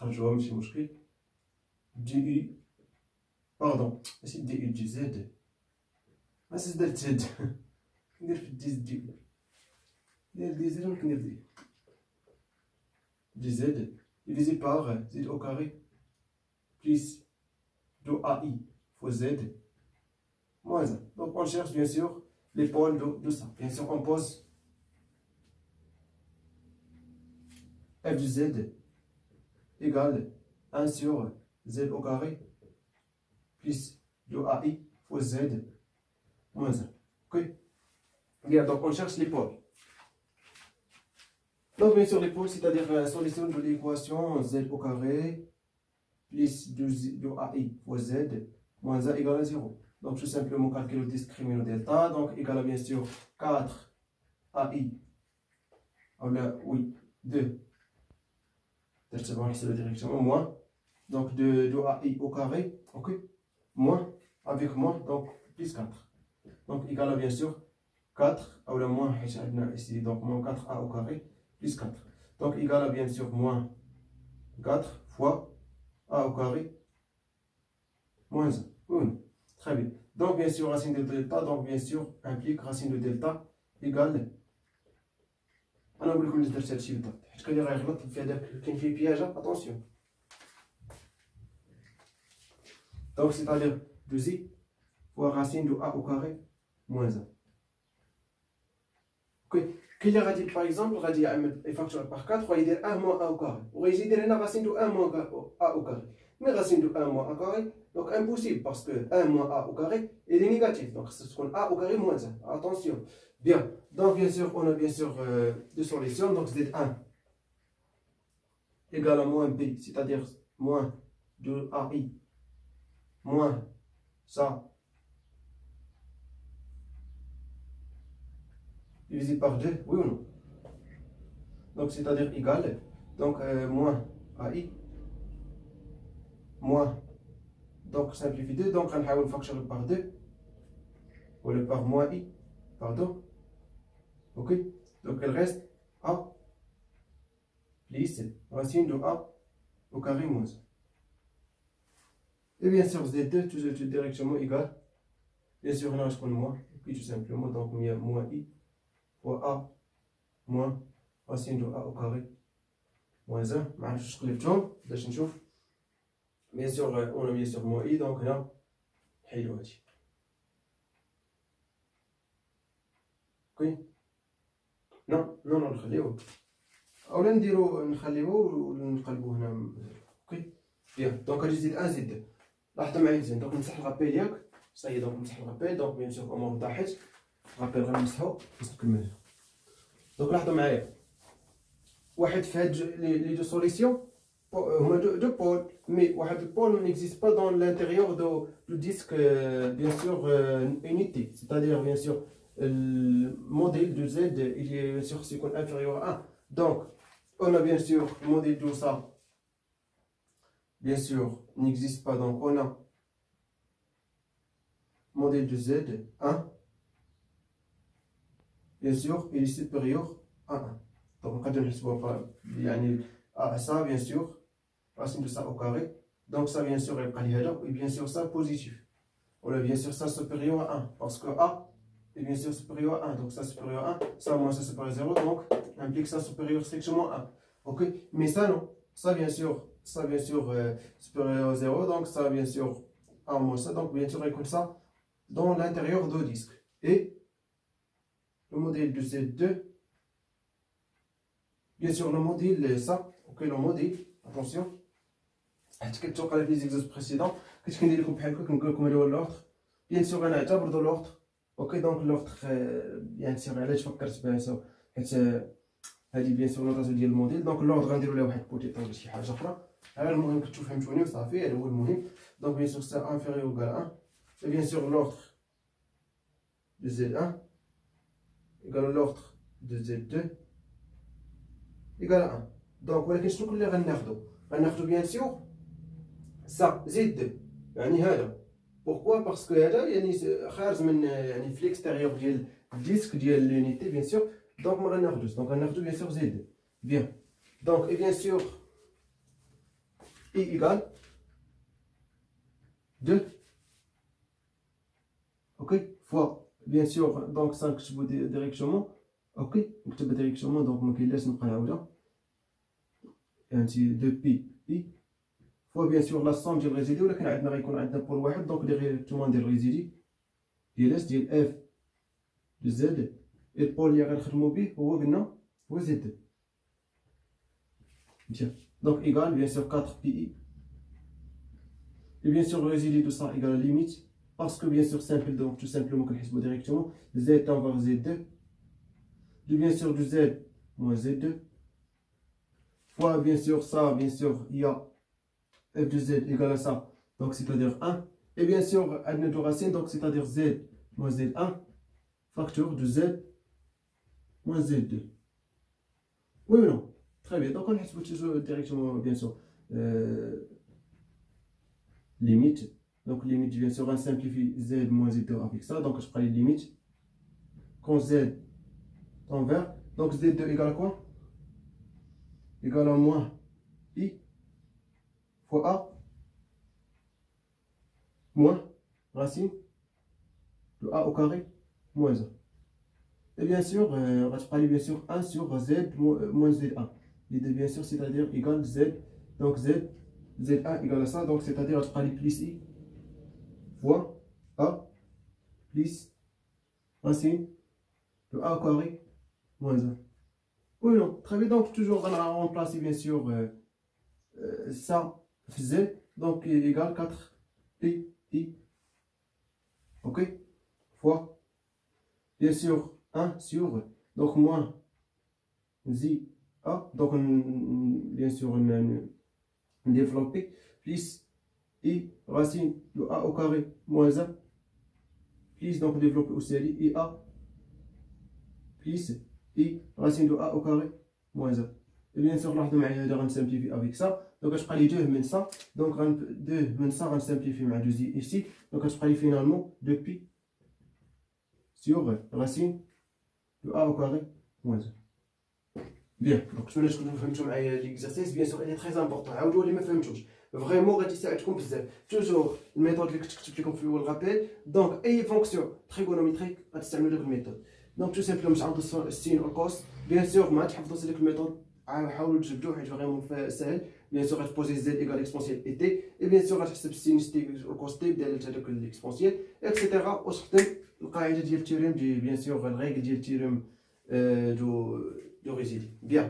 نخرجوها ماشي مشكل. دي اي باردون ماشي دي اي دي زد، اش درت زد ندير في دي دي ندير دي زد ولا كندير دي زد divisé par z au carré plus 2ai fois z moins 1. Donc on cherche bien sûr l'épaule de ça. Bien sûr on pose f de z égale 1 sur z au carré plus 2ai fois z moins 1. Ok. Bien, donc on cherche l'épaule. Donc bien sûr l'épaule, c'est-à-dire solution de l'équation z au carré plus 2ai fois z moins 1 égale à 0. Donc tout simplement calculer le discriminant delta, donc égal à bien sûr 4ai, oui, 2, directement moins, donc 2ai au carré, ok, moins, avec moins, donc plus 4. Donc égal à bien sûr 4, ou le moins, ici, donc moins 4a au carré, plus 4. Donc égal à bien sûr moins 4 fois a au carré moins 1. Oui, très bien. Donc bien sûr racine de delta, donc bien sûr implique racine de delta égale. انا نقول لكم اللي درت هادشي بالضبط حيت كاين اللي غيغلط في هذاك كاين فيه بياجا اتونسيون. Donc c'est-à-dire 2i fois racine de a au carré moins 1. Ok. كاين اللي غادي باغ اكزومبل غادي يعمل يفاكتور بار 4 ويدير 1 موان ا او كاري وغيجي يدير هنا راسين دو 1 موان ا او كاري. مي راسين دو 1 موان ا كاري دونك امبوسيبل باسكو 1 موان ا او كاري il est négatif donc ça تكون a au carré moins 1. Attention. Bien. Donc bien sûr on a bien sûr deux solutions. Donc z1 égale à moins b, c'est-à-dire moins 2ai moins ça divisé par 2, oui ou non? Donc c'est-à-dire égal, donc moins ai moins, donc simplifie 2, donc on va le facteur par 2 ou le par moins i, pardon, ok, donc il reste a plus racine de a au carré moins 1. Et bien sûr z2 tout directement égal, bien sûr on a ce moins, et puis tout simplement donc moins i fois a moins racine de a au carré moins 1. ما عرفتش قلبتهم باش نشوف. Bien sûr on a bien sûr moins i donc هنا نحيدو هادشي. اوكي نو نخليوه اولا نخليوه ونقلبوه هنا. اوكي بيان دونك غادي نزيد 1 زيد 2. لاحظوا معايا مزيان. دونك نمسح الغابيل ياك صاي. دونك نمسح الغابيل. دونك بيان سور امور طاحت الغابيل غنمسحو باش نكمل. دونك لاحظوا معايا واحد في هاد لي دو سوليسيون هما دو بول مي واحد البول نيكزيست با دون لانتيريور دو ديسك بيان سور unité c'est-à-dire bien sûr le modèle de Z il est bien sûr c'est inférieur à 1. Donc on a bien sûr le modèle de ça bien sûr n'existe pas. Donc on a modèle de Z 1 bien sûr il est supérieur à 1. Donc on va نحسبوها pas يعني ça bien sûr racine de ça au carré. Donc ça bien sûr يبقى لي هذا et bien sûr ça positif ou bien sûr ça supérieur à 1 parce que a est bien sûr supérieur à 1. Donc ça supérieur à 1, ça moins ça supérieur à 0, donc implique ça supérieur strictement à 1. Ok, mais ça non, ça bien sûr supérieur à 0, donc ça bien sûr à moins ça, donc bien sûr écoute ça dans l'intérieur du disque. Et le modèle de Z2, bien sûr le modèle ça, ok le modèle, attention, تكتبوا على les exercices précédents, qu'est-ce qu'on dit لكم بحال هكا كنقول لكم هذا هو l'ordre. Bien sûr انا اعتبر دو l'ordre. اوكي دونك لوغتر يعني سير علاش فكرت بها حيت هادي بيان سور نوطاسيون ديال الموديل. دونك لوغتر غنديرو ليه واحد بوتيطون ولا شي حاجه اخرى. هذا المهم كنتو فهمتوني وصافي هذا هو المهم. دونك بيان سور سا انفيريور وكال 1 et bien sûr l'ordre de Z1 égale l'ordre de Z2 égale à 1. دونك ولكن شنو كل اللي غناخدو بيان سور سا زد يعني هذا. Pourquoi? Parce que هذا يعني خارج من يعني في l'extérieur ديال الديسك ديال l'unité bien sûr. Donc ما غناخدوش. Donc غناخدو bien sûr Z2. Bien. Donc et bien sûr I égale 2. Ok, fois bien sûr donc ça نكتبو directement. Ok, نكتب directement donc ما كاينلاش نبقى نعاودها يعني 2 بي اي فوا bien sûr لا somme ديال الريزيدي ولكن عندنا غيكون عندنا بول واحد دونك ديريكتومون ندير الريزيدي ديال اس ديال اف دو زد البول اللي غنخدمو به هو قلنا هو زد. Bien. Donc égal bien sûr 4 pi. Et bien sûr le résidu de ça égale à la limite. Parce que bien sûr simple, donc tout simplement qu'on va directement z envers z2. De bien sûr du z moins z2. Fois bien sûr ça, bien sûr il y a f de z égale à ça. Donc c'est-à-dire 1. Et bien sûr adne de racine, donc c'est-à-dire z moins z1. Facteur de z moins z2. Oui ou non? Très bien, donc on va toujours directement, bien sûr, limite. Donc, limite, bien sûr, on simplifie z moins z2 avec ça. Donc, je prends les limites. Quand z envers, donc z2 égale à quoi? Égale à moins i fois a moins racine de a au carré moins 1. Et bien sûr, on va parler bien sûr 1 sur z moins z1. L'idée bien sûr c'est-à-dire égal z, donc z1 égale à ça, donc c'est-à-dire on va plus i fois a plus racine de a au carré moins 1. Oui non, très bien, donc toujours on va remplacer bien sûr ça z, donc égal 4 pi i, ok, fois bien sûr 1 sur, donc moins zi a, donc bien sûr on développe plus i racine de a au carré moins 1 plus donc développer au série i a plus i racine de a au carré moins 1. Et bien sûr لاحظوا معايا هذا غنسامبليفي avec ça, donc غتبقى لي 2 من ça, donc 2 من ça غنسامبليفي مع 2 ici, donc غتبقى لي finalement 2 pi sur racine de a au carré moins 1. Bien, donc نتمنى تكونوا فهمتوا معايا ليكزارسيس. بيان سور اللي تري امبورطون، عاودوا اللي ما فهمتوش فريمون غادي يساعدكم بزاف. توجور الميثود اللي كنت كتبت لكم في الاول رابيل، دونك اي فونكسيون تريغونوميتريك غتستعملوا ديك الميثود. دونك تو سامبلومون تعوضوا السين والكوس. بيان سور ما تحفظوش ديك الميثود، حاولوا تجبدوه حيت فريمون ساهل. بيان سور غتبوزي زد ايكال اكسبونسيال اي تي، اي بيان سور غتحسب السين تي والكوس تي بداله هذاك الاكسبونسيال اكسيتيرا، وتخدم القاعده ديال التيرم دي بيان سور الريغل ديال التيرم دو ريزيدي. Bien.